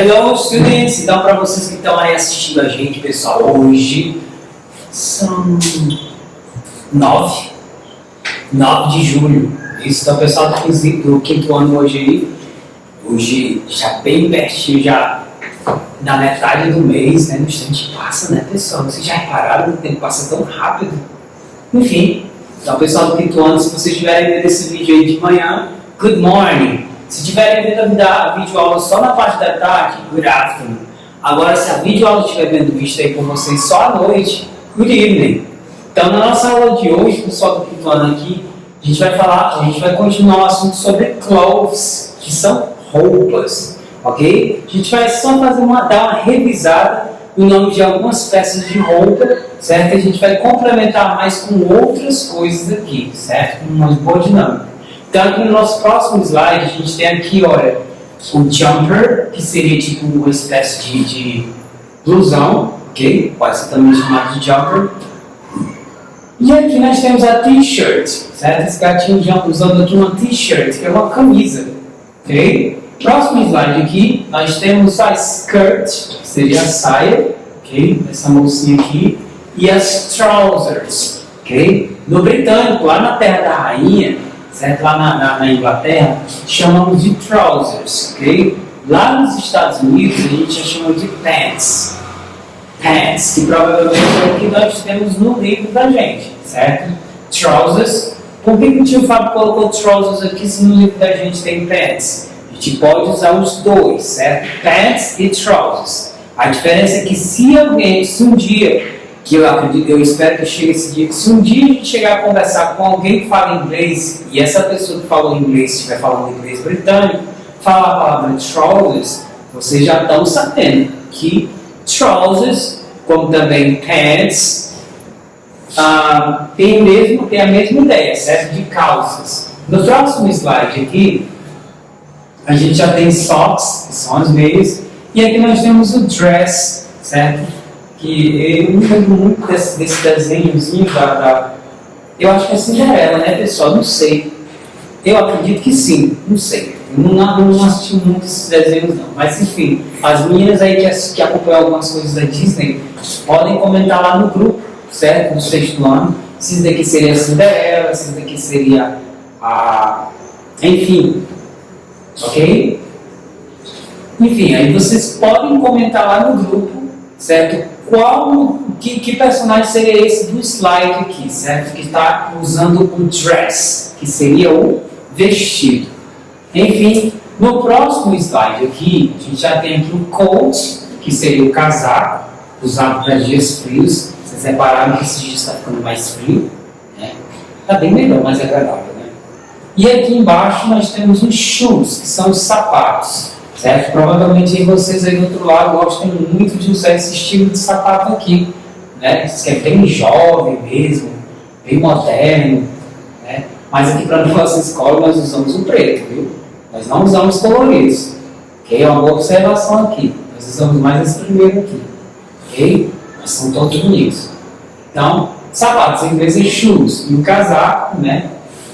Hello, students! Então, para vocês que estão aí assistindo a gente, pessoal, hoje são 9 de julho. Isso, então, pessoal do quinto ano hoje já bem pertinho, já na metade do mês, né? No instante passa, né, pessoal? Vocês já repararam que o tempo passa tão rápido? Enfim, então, pessoal do quinto ano, se vocês estiverem vendo esse vídeo aí de manhã, good morning! Se tiverem vendo a videoaula só na parte da tarde, good afternoon. Agora, se a videoaula estiver vendo vista aí por vocês só à noite, good evening. Então, na nossa aula de hoje, pessoal do quinto ano aqui, a gente vai continuar o assunto sobre clothes, que são roupas, ok? A gente vai só dar uma revisada no nome de algumas peças de roupa, certo? A gente vai complementar mais com outras coisas aqui, certo? Com uma boa dinâmica. Então, aqui no nosso próximo slide, a gente tem aqui, olha, o jumper, que seria tipo uma espécie de blusão, ok? Pode ser também chamado de jumper. E aqui nós temos a t-shirt, certo? Esse gatinho usando aqui uma t-shirt, que é uma camisa, ok? Próximo slide aqui, nós temos a skirt, que seria a saia, ok? Essa mocinha aqui. E as trousers, ok? No britânico, lá na terra da rainha, certo? Lá na Inglaterra, chamamos de trousers, ok? Lá nos Estados Unidos, a gente já chama de pants. Pants, que provavelmente é o que nós temos no livro da gente, certo? Trousers. Por que o tio Fábio colocou trousers aqui se no livro da gente tem pants? A gente pode usar os dois, certo? Pants e trousers. A diferença é que se um dia, que eu espero que chegue esse dia, se um dia a gente chegar a conversar com alguém que fala inglês, e essa pessoa que falou inglês, estiver falando inglês britânico, falar a palavra trousers, vocês já estão sabendo que trousers, como também pants, tem a mesma ideia, certo? De calças. No próximo slide aqui, a gente já tem socks, que são as meias, e aqui nós temos o dress, certo? Que eu não lembro muito desse desenhozinho eu acho que é Cinderela, né, pessoal? Não sei. Eu acredito que sim, não sei. Eu não assisti muito esses desenhos, não. Mas, enfim, as meninas aí que acompanham algumas coisas da Disney podem comentar lá no grupo, certo? Do sexto ano. Se isso daqui seria a Cinderela, se isso daqui seria a... Enfim. Ok? Enfim, aí vocês podem comentar lá no grupo, certo? Que personagem seria esse do slide aqui, certo? Que está usando o dress, que seria o vestido. Enfim, no próximo slide aqui, a gente já tem aqui o coat, que seria o casaco, usado para dias frios. Vocês repararam que esse dia está ficando mais frio, né? Está bem melhor, mais agradável, né? E aqui embaixo nós temos os shoes, que são os sapatos. Certo? Provavelmente vocês aí do outro lado gostam muito de usar esse estilo de sapato aqui, né? Isso que é bem jovem mesmo, bem moderno, né? Mas aqui para a nossa escola nós usamos o preto, viu? Nós não usamos coloridos, ok? É uma boa observação aqui. Nós usamos mais esse primeiro aqui, ok? Mas são todos bonitos. Então, sapatos em inglês é shoes, e o casaco, né?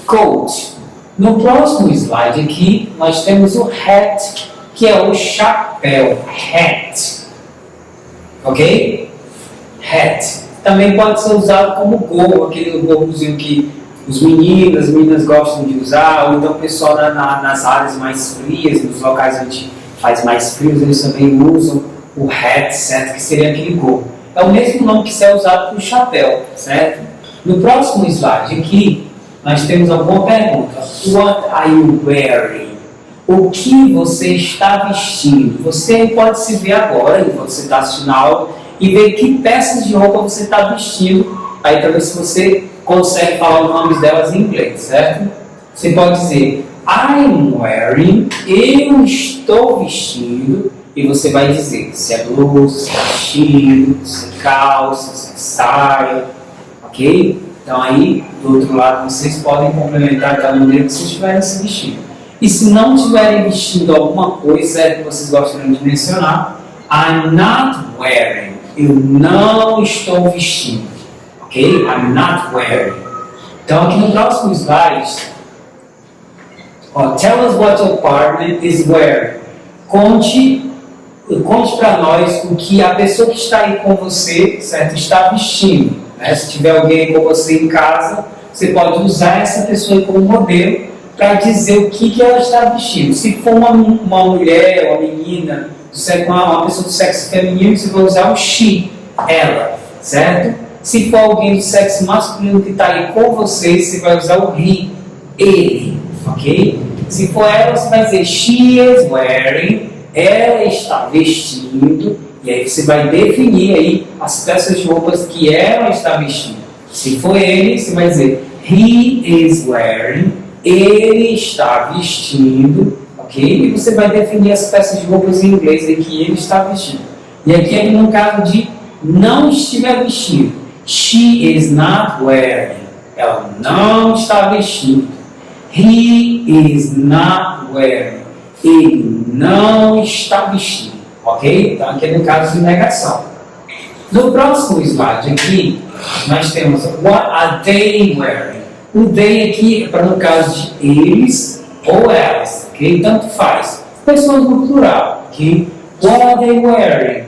Coat. No próximo slide aqui nós temos o hat, que é o chapéu, hat, ok? Hat. Também pode ser usado como gorro, aquele gorrozinho que as meninas gostam de usar, ou então o pessoal nas áreas mais frias, nos locais onde faz mais frios, eles também usam o hat, certo? Que seria aquele gorro. É o mesmo nome que é usado para o chapéu, certo? No próximo slide aqui, nós temos alguma pergunta. What are you wearing? O que você está vestindo? Você pode se ver agora, enquanto você está assistindo a aula, e ver que peças de roupa você está vestindo, aí para ver se você consegue falar os nomes delas em inglês, certo? Você pode dizer, I'm wearing, eu estou vestindo, e você vai dizer se é blusa, se é vestido, se é calça, se é saia, ok? Então aí, do outro lado, vocês podem complementar da maneira que vocês estiverem se vestindo. E se não estiverem vestindo alguma coisa que vocês gostariam de mencionar, I'm not wearing. Eu não estou vestindo. Ok? I'm not wearing. Então, aqui no próximo slide, tell us what your partner is wearing. Conte conte para nós o que a pessoa que está aí com você, certo, está vestindo. Né? Se tiver alguém com você em casa, você pode usar essa pessoa como modelo para dizer o que ela está vestindo. Se for uma mulher, uma menina, uma pessoa do sexo feminino, você vai usar o she, ela, certo? Se for alguém do sexo masculino que está aí com você, você vai usar o he, ele, ok? Se for ela, você vai dizer she is wearing, ela está vestindo, e aí você vai definir aí as peças de roupas que ela está vestindo. Se for ele, você vai dizer he is wearing, ele está vestindo, ok? E você vai definir as peças de roupas em inglês aí que ele está vestindo. E aqui é no caso de não estiver vestido. She is not wearing. Ela não está vestindo. He is not wearing. Ele não está vestindo. Ok? Então aqui é no caso de negação. No próximo slide aqui, nós temos what are they wearing? O they aqui é para no caso de eles ou elas, ok? Tanto faz. Pessoas no plural, ok? What are they wearing?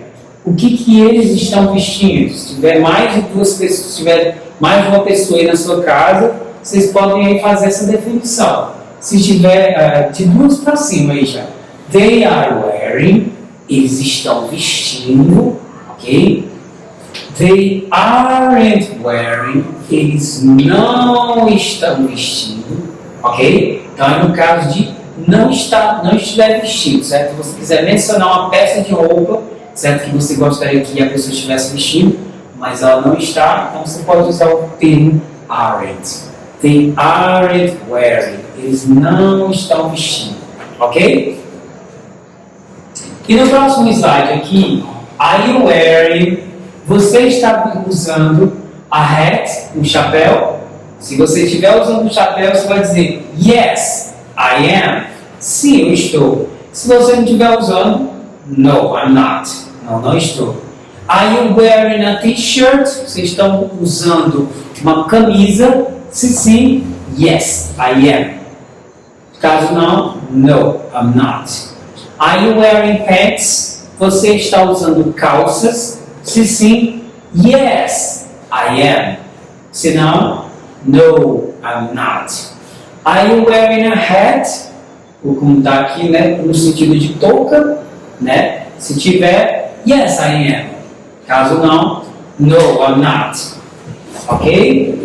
O que eles estão vestindo? Se tiver mais de duas pessoas, se tiver mais de uma pessoa aí na sua casa, vocês podem aí fazer essa definição. Se tiver de duas para cima aí já. They are wearing, eles estão vestindo, ok? They aren't wearing, eles não estão vestindo, ok? Então é no caso de não estiver vestido, certo? Se você quiser mencionar uma peça de roupa, certo? Que você gostaria que a pessoa estivesse vestindo, mas ela não está, então você pode usar o termo aren't. They aren't wearing, eles não estão vestindo, ok? E no próximo slide aqui, are you wearing? Você está usando a hat, um chapéu? Se você estiver usando um chapéu, você vai dizer yes, I am. Sim, eu estou. Se você não estiver usando, no, I'm not. Não estou. Are you wearing a t-shirt? Vocês estão usando uma camisa? Se sim, yes, I am. Caso não, no, I'm not. Are you wearing pants? Você está usando calças? Se sim, yes, I am. Se não, no, I'm not. Are you wearing a hat? Como está aqui, né, no sentido de touca, né? Se tiver, yes, I am. Caso não, no, I'm not. Ok?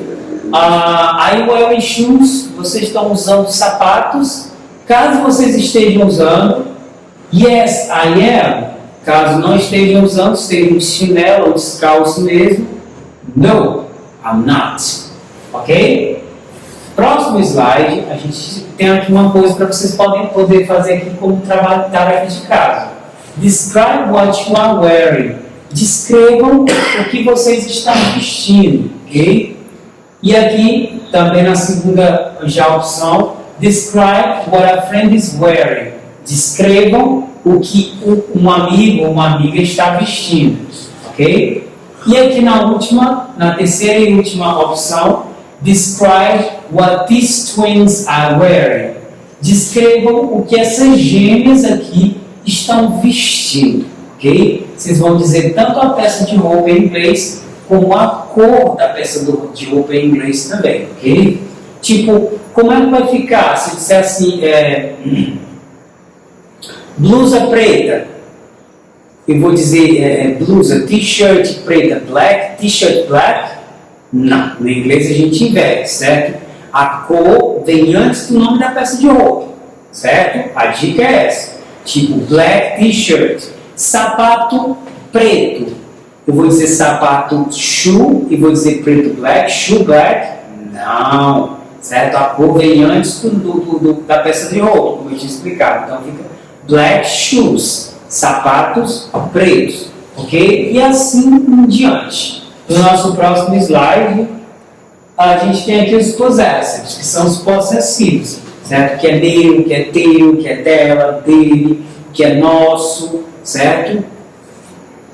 Are you wearing shoes? Vocês estão usando sapatos? Caso vocês estejam usando, yes, I am. Caso não estejam usando, estejam de chinelo ou descalço mesmo, no, I'm not. Ok? Próximo slide, a gente tem aqui uma coisa para vocês poder fazer aqui como trabalho, tarefa de casa. Describe what you are wearing. Descrevam o que vocês estão vestindo, ok? E aqui, também na segunda já opção, describe what a friend is wearing. Descrevam o que um amigo ou uma amiga está vestindo, ok? E aqui na terceira e última opção, describe what these twins are wearing. Descrevam o que essas gêmeas aqui estão vestindo, ok? Vocês vão dizer tanto a peça de roupa em inglês, como a cor da peça de roupa em inglês também, ok? Tipo, como é que vai ficar se disser assim, blusa preta? Eu vou dizer blusa, t-shirt preta, black, t-shirt black? Não, no inglês a gente inverte, certo? A cor vem antes do nome da peça de roupa, certo? A dica é essa. Tipo, black t-shirt. Sapato preto. Eu vou dizer sapato shoe e vou dizer preto black, shoe black? Não, certo? A cor vem antes da peça de roupa, como eu tinha explicado. Então fica black shoes, sapatos pretos, ok? E assim em diante. No nosso próximo slide, a gente tem aqui os possessors, que são os possessivos, certo? Que é meu, que é teu, que é dela, dele, que é nosso, certo?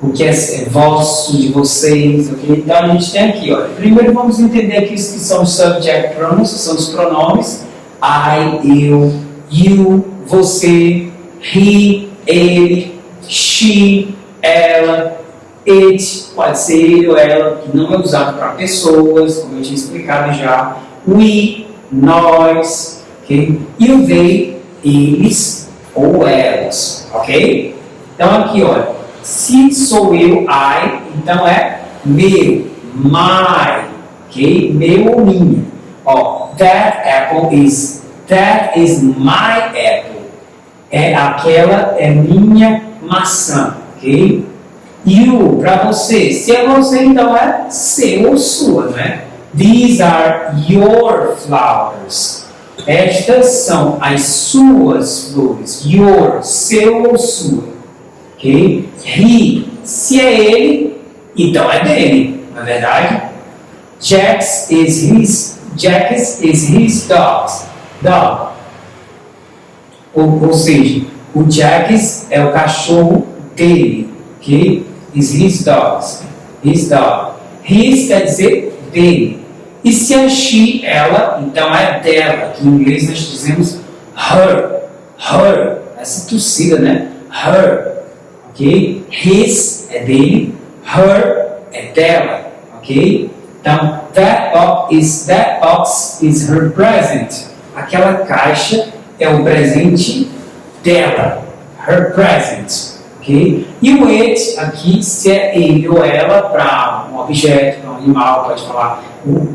O que é vosso, de vocês, ok? Então a gente tem aqui, olha. Primeiro vamos entender aqui os que são os subject pronouns, que são os pronomes. I, eu, you, você, he, ele, she, ela, it, pode ser ele ou ela, que não é usado para pessoas, como eu tinha explicado já. We, nós, ok? E o they, eles ou elas, ok? Então aqui, olha, se sou eu, I, então é meu, my, ok? Meu ou minha. Ó, that is my apple. Aquela é minha maçã, ok? You, para você. Se é você, então é seu ou sua, né? These are your flowers. Estas são as suas flores. Your, seu ou sua. Ok? He, se é ele, então é dele, não é verdade? Jack's is his dog. Ou seja, o Jack's é o cachorro dele, ok? Is his dog. His quer dizer dele. E se é she, ela, então é dela, que em inglês nós dizemos her, essa tossida, né? Her, ok? His é dele, her é dela, ok? Então, that box is her present. Aquela caixa é o presente dela, her present, ok? E o it aqui, se é ele ou ela, para um objeto, para um animal, pode falar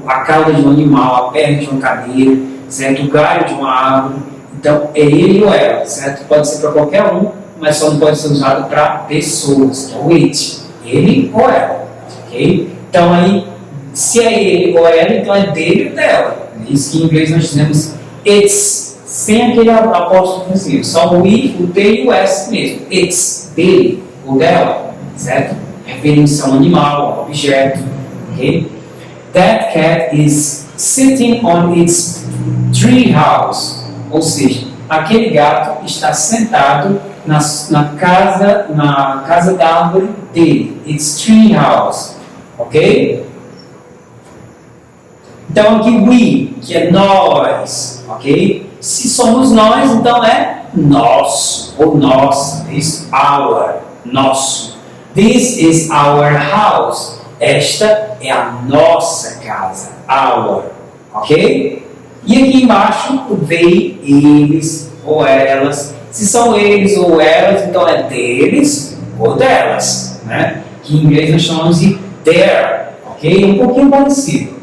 a cauda de um animal, a perna de uma cadeira, certo? O galho de uma árvore. Então, é ele ou ela, certo? Pode ser para qualquer um, mas só não pode ser usado para pessoas. Então, it, ele ou ela, ok? Então, aí, se é ele ou ela, então é dele ou dela. Isso que em inglês nós dizemos it's, sem aquele apóstrofo defensivo. Só o I, o T e o S mesmo. It's, dele ou dela, certo? Referindo-se a um animal, a um objeto, ok? That cat is sitting on its tree house. Ou seja, aquele gato está sentado na casa da árvore dele. It's tree house, ok? Então aqui we, que é nós, ok? Se somos nós, então é nosso ou nossa. Isso, our, nosso. This is our house. Esta é a nossa casa, our, ok? E aqui embaixo o they, eles ou elas. Se são eles ou elas, então é deles ou delas, né? Que em inglês nós chamamos de their, ok? Um pouquinho parecido.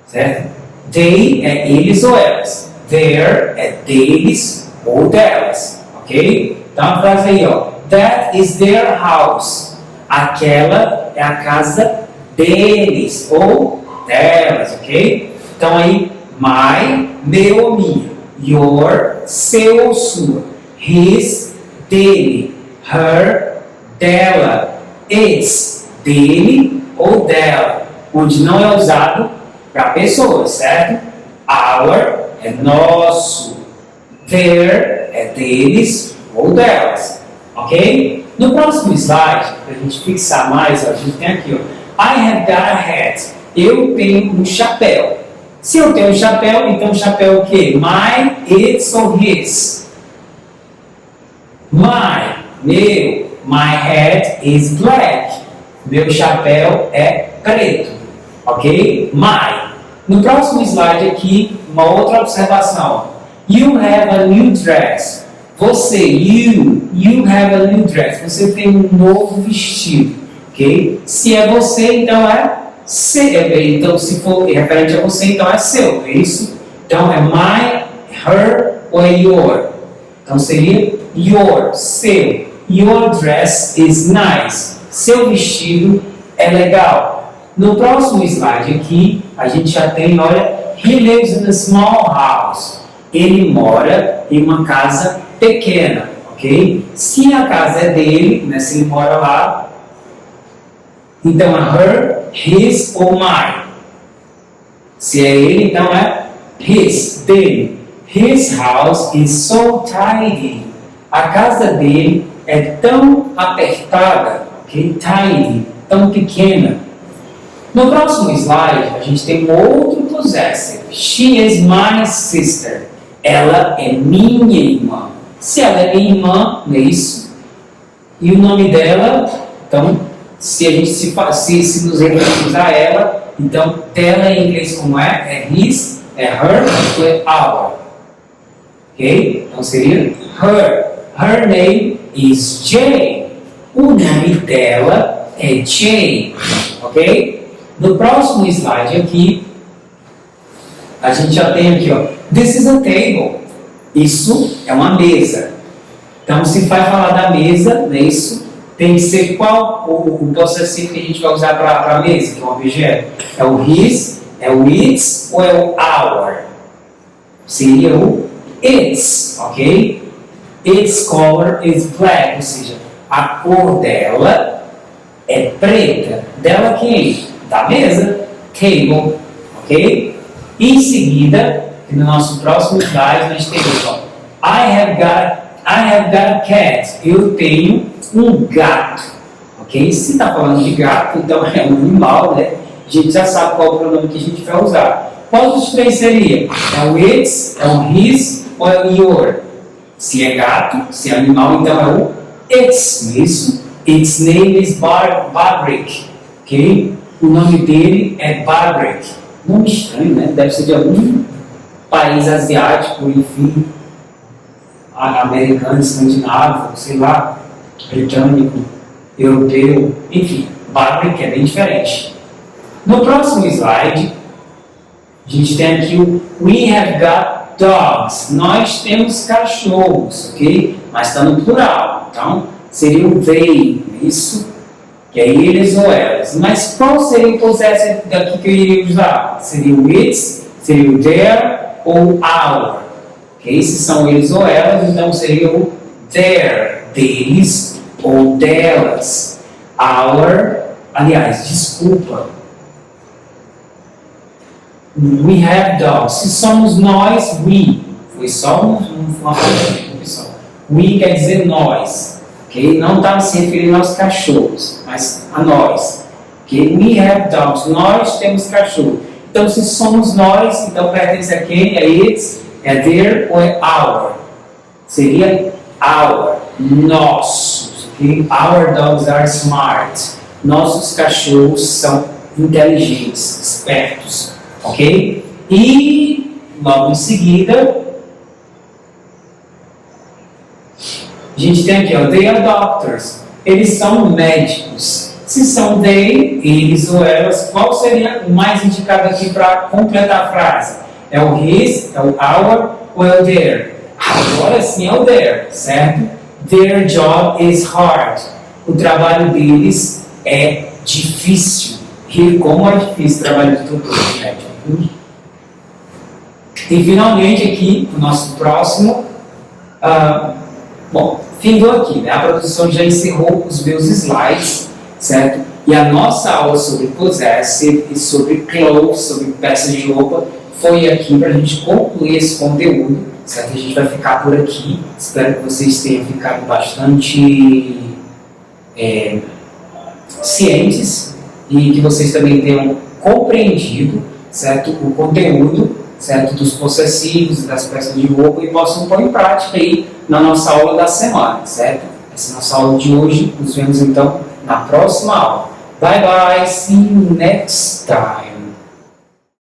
Certo? They é eles ou elas. Their é deles ou delas. Ok? Então a frase aí, ó. That is their house. Aquela é a casa deles ou delas. Ok? Então aí, my, meu ou minha. Your, seu ou sua. His, dele. Her, dela. Its, dele ou dela. Onde não é usado para pessoas, certo? Our é nosso. Their é deles ou delas. Ok? No próximo slide, para a gente fixar mais, ó, a gente tem aqui, ó. I have got a hat. Eu tenho um chapéu. Se eu tenho um chapéu, então o chapéu é o quê? My, its ou his? Meu. My hat is black. Meu chapéu é preto. Ok? My. No próximo slide aqui, uma outra observação. You have a new dress. Você, you have a new dress. Você tem um novo vestido. Ok? Se é você, então é seu. Então, se for referente a você, então é seu. É isso? Então, é my, her ou é your? Então, seria your, seu. Your dress is nice. Seu vestido é legal. No próximo slide aqui, a gente já tem, olha, he lives in a small house. Ele mora em uma casa pequena, ok? Se a casa é dele, né, se ele mora lá, então é her, his ou mine. Se é ele, então é his, dele. His house is so tidy. A casa dele é tão apertada, ok? Tidy, tão pequena. No próximo slide, a gente tem outro possessive. She is my sister. Ela é minha irmã. Se ela é minha irmã, não é isso? E o nome dela, então, se a gente se nos referimos a ela, então, dela em inglês como é his, é her, ou é our. Ok? Então seria her. Her name is Jane. O nome dela é Jane. Ok? No próximo slide aqui, a gente já tem aqui, ó. This is a table. Isso é uma mesa. Então, se vai falar da mesa, não é isso? Tem que ser qual o possessivo que a gente vai usar para a mesa, que é um objeto? É o his, é o its ou é o our? Seria o its, ok? Its color is black, ou seja, a cor dela é preta. Dela quem? Da mesa, table, ok? E em seguida, no nosso próximo slide, a gente tem isso, ó. I have got a cat. Eu tenho um gato. Ok? Se está falando de gato, então é um animal, né? A gente já sabe qual é o pronome que a gente vai usar. Qual dos três seria? É o its, é o his ou é o your? Se é gato, se é animal, então é o its. Isso. Its name is Barbrick. Ok? O nome dele é Barbrick. Nome estranho, né? Deve ser de algum país asiático, enfim, americano, escandinavo, sei lá, britânico, europeu, enfim, Barbrick é bem diferente. No próximo slide, a gente tem aqui o We have got dogs. Nós temos cachorros, ok? Mas está no plural, então seria o they, isso? Que é eles ou elas. Mas qual seria o possessive daqui que eu iria usar? Seria o its, seria o their ou our. Okay? Se são eles ou elas, então seria o their, deles ou delas. Our, aliás, desculpa. We have dogs. Se somos nós, we. Foi só uma palavra. We quer dizer nós. Okay? Não está se referindo aos cachorros, mas a nós. Okay? We have dogs. Nós temos cachorro. Então, se somos nós, então pertence a quem? É its, é their ou é our? Seria our, nossos. Okay? Our dogs are smart. Nossos cachorros são inteligentes, espertos. Ok? E, logo em seguida, a gente tem aqui, ó, they are doctors. Eles são médicos. Se são they, eles ou elas, qual seria o mais indicado aqui para completar a frase? É o his, é o our ou é o their? Agora sim é o their, certo? Their job is hard. O trabalho deles é difícil. E como é difícil o trabalho de tutor médico. E finalmente aqui, o nosso próximo. Bom, findou aqui, né? A produção já encerrou os meus slides, certo? E a nossa aula sobre possessive e sobre clothes, sobre peças de roupa, foi aqui para a gente concluir esse conteúdo, certo? A gente vai ficar por aqui. Espero que vocês tenham ficado bastante cientes e que vocês também tenham compreendido, certo? O conteúdo, certo? Dos possessivos e das peças de roupa e possam pôr em prática aí na nossa aula da semana, certo? Essa é a nossa aula de hoje. Nos vemos então na próxima aula. Bye bye, see you next time.